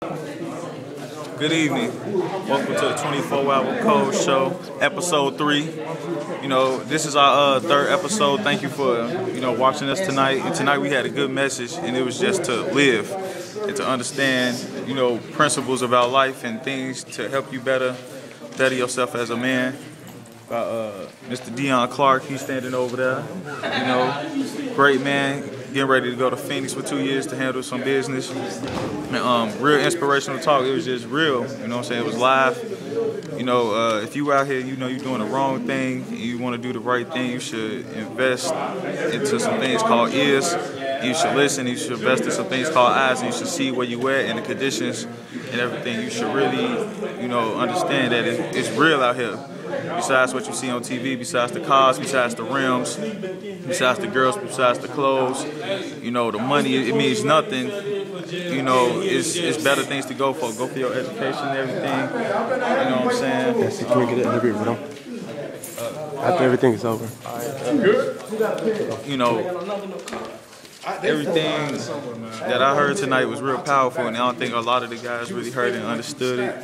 Good evening. Welcome to the 24-Hour Code Show, Episode 3. You know, this is our third episode. Thank you for, watching us tonight. And tonight we had a good message, and it was just to live and to understand, principles about life and things to help you better yourself as a man. Mr. Dion Clark, he's standing over there. Great man, getting ready to go to Phoenix for 2 years to handle some business. And, real inspirational talk. It was just real, It was live. If you out here, you're doing the wrong thing, and you want to do the right thing, you should invest into some things called ears. You should listen. You should invest in some things called eyes, and you should see where you at and the conditions and everything. You should really, understand that it's real out here. Besides what you see on TV, besides the cars, besides the rims, besides the girls, besides the clothes, the money, it means nothing. It's better things to go for. Go for your education and everything. You know what I'm saying? Yes, can we get an interview, bro? After everything is over. Everything that I heard tonight was real powerful, and I don't think a lot of the guys really heard and understood it.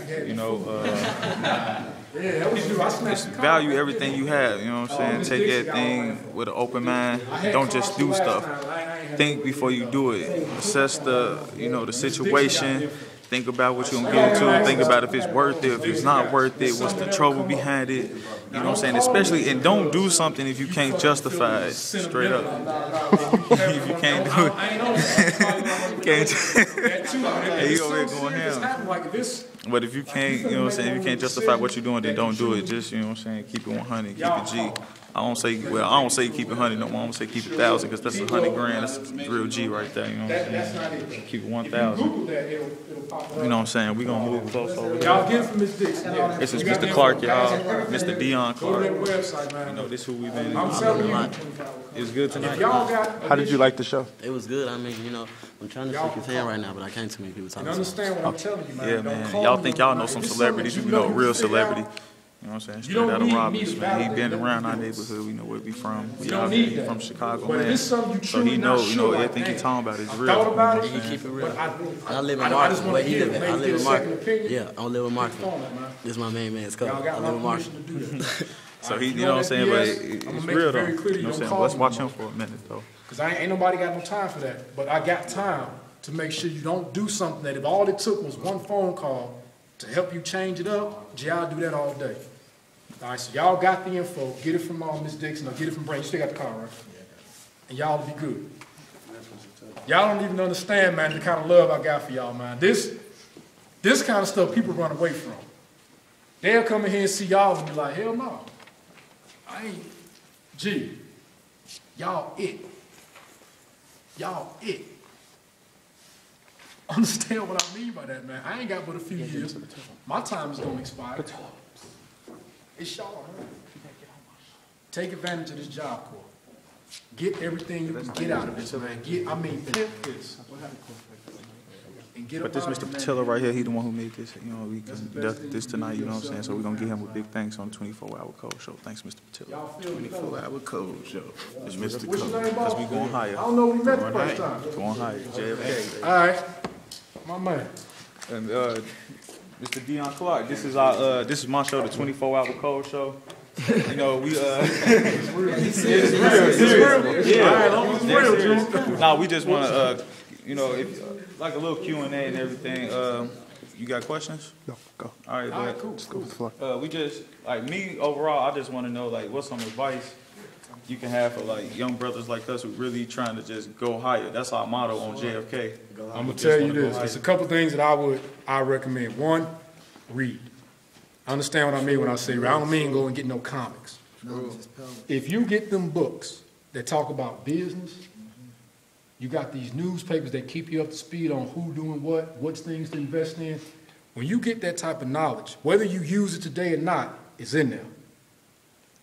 Just value everything you have, Take everything with an open mind. Don't just do stuff. Think before you do it. Assess the situation. Think about what you're going to get into. Think about if it's worth it. If it's not worth it, what's the trouble behind it. Especially, and don't do something if you can't justify it. Straight up. If you can't do it. Can't. You over here going ham. But if you can't, if you can't justify what you're doing, then don't do it. Just, keep it 100, keep it G. I don't say keep it 100 no more. I'm gonna say keep it 1,000 because that's 100 grand. That's real G right there. Keep it 1,000. We gonna move close over here. Y'all get it from Miss Dixon. This is Mr. Clark, y'all. Mr. Dion Clark. This who we've been. I'm telling you, it's good tonight. How did you like the show? It was good. I'm trying to shake his hand right now, but I can't too many people talking. You understand what I'm telling you, man? Yeah, man. Y'all think y'all know some celebrities. You know, real celebrity. Straight out of Robbins, man. He been around our neighborhood. We know where we from. We out here. He from Chicago, man. So he know, everything he talking about is real. You keep it real. I live in Marksville. Where he live at? I live in Marksville. Yeah, I don't live in Marksville. This is my main man's cousin. I live in Marksville. So he, But it's real though. Let's watch him for a minute though. Because ain't nobody got no time for that. But I got time to make sure you don't do something that if all it took was one phone call to help you change it up, I'll do that all day. All right, so y'all got the info. Get it from Miss Dixon or get it from Brent. You still got the car, right? And y'all will be good. Y'all don't even understand, man, the kind of love I got for y'all, man. This kind of stuff people run away from. They'll come in here and see y'all and be like, hell no. I ain't. Gee, y'all it. Y'all it. Understand what I mean by that, man. I ain't got but a few years. My time is going to expire. It's y'all, man. Take advantage of this job corps. Get everything you can get out of this, man. Pimp this. But this Mr. Patilla right here, he the one who made this. We conducted this tonight, So we're going to give him a big thanks on the 24-Hour Code Show. Thanks, Mr. Patilla. 24-Hour Code Show. It's Mr. Code. Because we going higher. I don't know when we met the first time. Going higher. JFK. All right. My man. And Mr. Dion Clark, this is my show, the 24-Hour Code Show. We it's real. It's real. Yeah. All right, long as it's real, Drew. Nah, we just want to if like a little Q&A and everything. You got questions? No, go. All right, cool. Just go with the floor. We just me overall, I just want to know what's some advice you can have for young brothers like us who really trying to just go higher. That's our motto on JFK. I'm gonna tell you this. There's a couple things that I recommend. One, read. Understand what I mean when I say read. I don't mean go and get no comics. If you get them books that talk about business, you got these newspapers that keep you up to speed on who doing what's things to invest in. When you get that type of knowledge, whether you use it today or not, it's in there.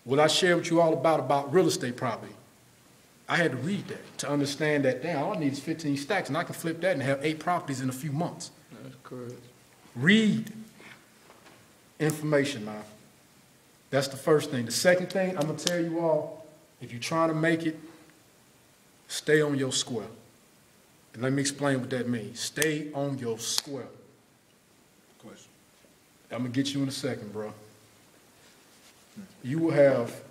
What I share with you all about real estate property, I had to read that to understand that, damn, all I need is 15 stacks, and I can flip that and have 8 properties in a few months. That's correct. Read information, man. That's the first thing. The second thing, I'm going to tell you all, if you're trying to make it, stay on your square. And let me explain what that means. Stay on your square. Question. I'm going to get you in a second, bro. You will have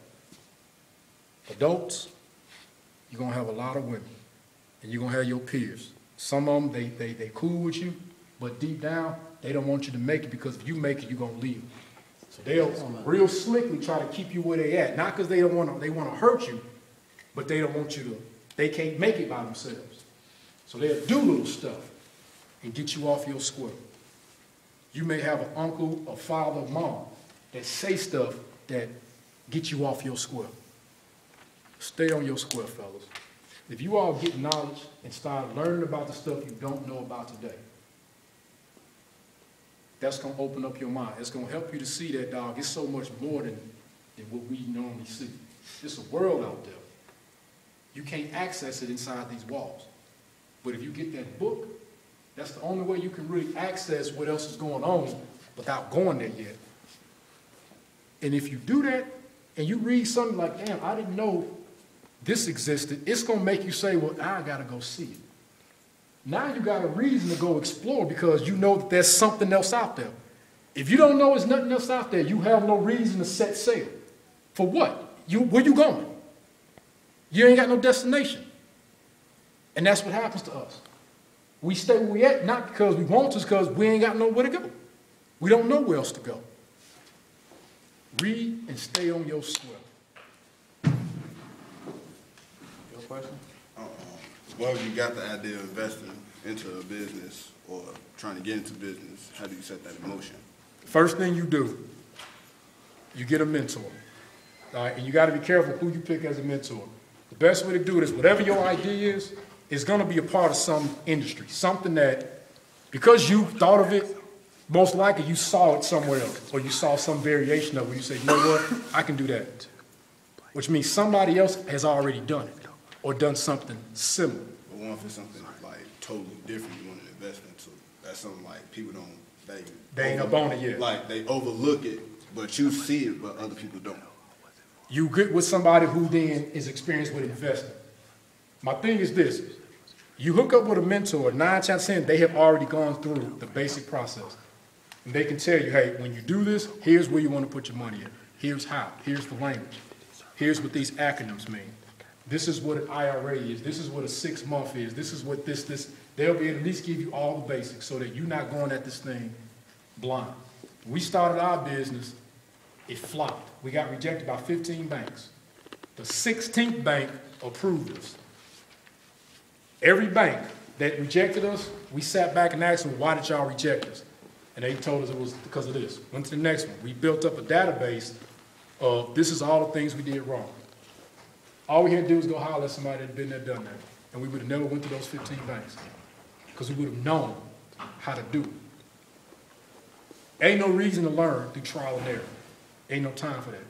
adults, you're going to have a lot of women, and you're going to have your peers. Some of them, they cool with you, but deep down, they don't want you to make it because if you make it, you're going to leave them. So they'll real slickly try to keep you where they at. Not because they want to hurt you, but they don't want you to, they can't make it by themselves. So they'll do little stuff and get you off your square. You may have an uncle, a father, a mom that say stuff that get you off your square. Stay on your square, fellas. If you all get knowledge and start learning about the stuff you don't know about today, that's going to open up your mind. It's going to help you to see that, dog, it's so much more than what we normally see. There's a world out there. You can't access it inside these walls. But if you get that book, that's the only way you can really access what else is going on without going there yet. And if you do that, and you read something like, damn, I didn't know this existed, it's going to make you say, well, I got to go see it. Now you got a reason to go explore because you know that there's something else out there. If you don't know there's nothing else out there, you have no reason to set sail. For what? Where you going? You ain't got no destination. And that's what happens to us. We stay where we at, not because we want to, it's because we ain't got nowhere to go. We don't know where else to go. Read and stay on your square. Your question? Well, if you got the idea of investing into a business or trying to get into business, how do you set that in motion? First thing you do, you get a mentor. All right? And you got to be careful who you pick as a mentor. The best way to do it is whatever your idea is going to be a part of some industry, something that, because you thought of it, most likely you saw it somewhere else, or you saw some variation of it where you say, you know what, I can do that. Which means somebody else has already done it, or done something similar. But what if it's something like totally different you want to invest into? That's something like people don't, they ain't up on it yet. Like they overlook it, but you see it, but other people don't. You get with somebody who then is experienced with investing. My thing is this, you hook up with a mentor, 9 times out of 10, they have already gone through the basic process. And they can tell you, hey, when you do this, here's where you want to put your money in. Here's how, here's the language. Here's what these acronyms mean. This is what an IRA is. This is what a 6-month is. This is what this. They'll be able to at least give you all the basics so that you're not going at this thing blind. When we started our business, it flopped. We got rejected by 15 banks. The 16th bank approved us. Every bank that rejected us, we sat back and asked them, why did y'all reject us? And they told us it was because of this. Went to the next one. We built up a database of this is all the things we did wrong. All we had to do was go holler at somebody that had been there, done that. And we would have never went to those 15 banks because we would have known how to do it. Ain't no reason to learn through trial and error. Ain't no time for that.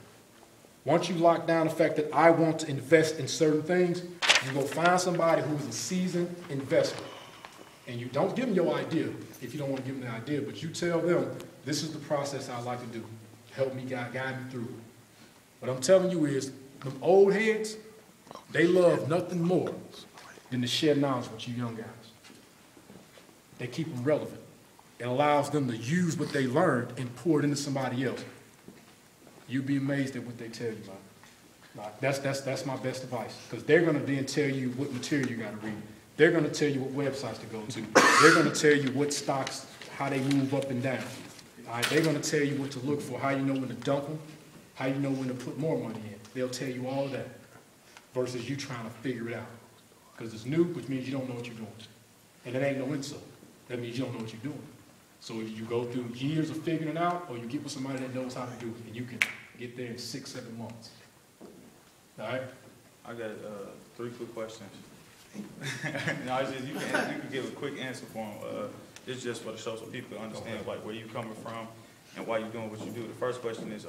Once you lock down the fact that I want to invest in certain things, you go find somebody who is a seasoned investor. And you don't give them your idea if you don't want to give them the idea, but you tell them, this is the process I like to do. Help me, guide me through it. What I'm telling you is, them old heads, they love nothing more than to share knowledge with you young guys. They keep them relevant. It allows them to use what they learned and pour it into somebody else. You'd be amazed at what they tell you, man. That's my best advice, because they're going to then tell you what material you got to read. They're going to tell you what websites to go to. They're going to tell you what stocks, how they move up and down. All right? They're going to tell you what to look for, how you know when to dump them, how you know when to put more money in. They'll tell you all of that versus you trying to figure it out. Because it's new, which means you don't know what you're doing. And it ain't no insult. That means you don't know what you're doing. So if you go through years of figuring it out, or you get with somebody that knows how to do it, and you can get there in 6-7 months. All right? I got 3 quick questions. No, it's just, you can give a quick answer for them. It's just for the show so people understand like where you coming from and why you're doing what you do. The first question is,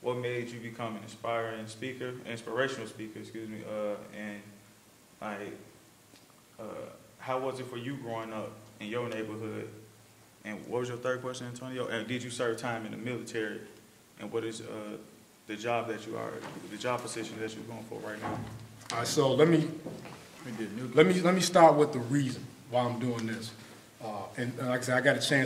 what made you become an inspirational speaker, excuse me, and how was it for you growing up in your neighborhood? And what was your third question, Antonio? And did you serve time in the military? And what is the job position that you're going for right now? All right, so let me start with the reason why I'm doing this. And like I said, I got a chance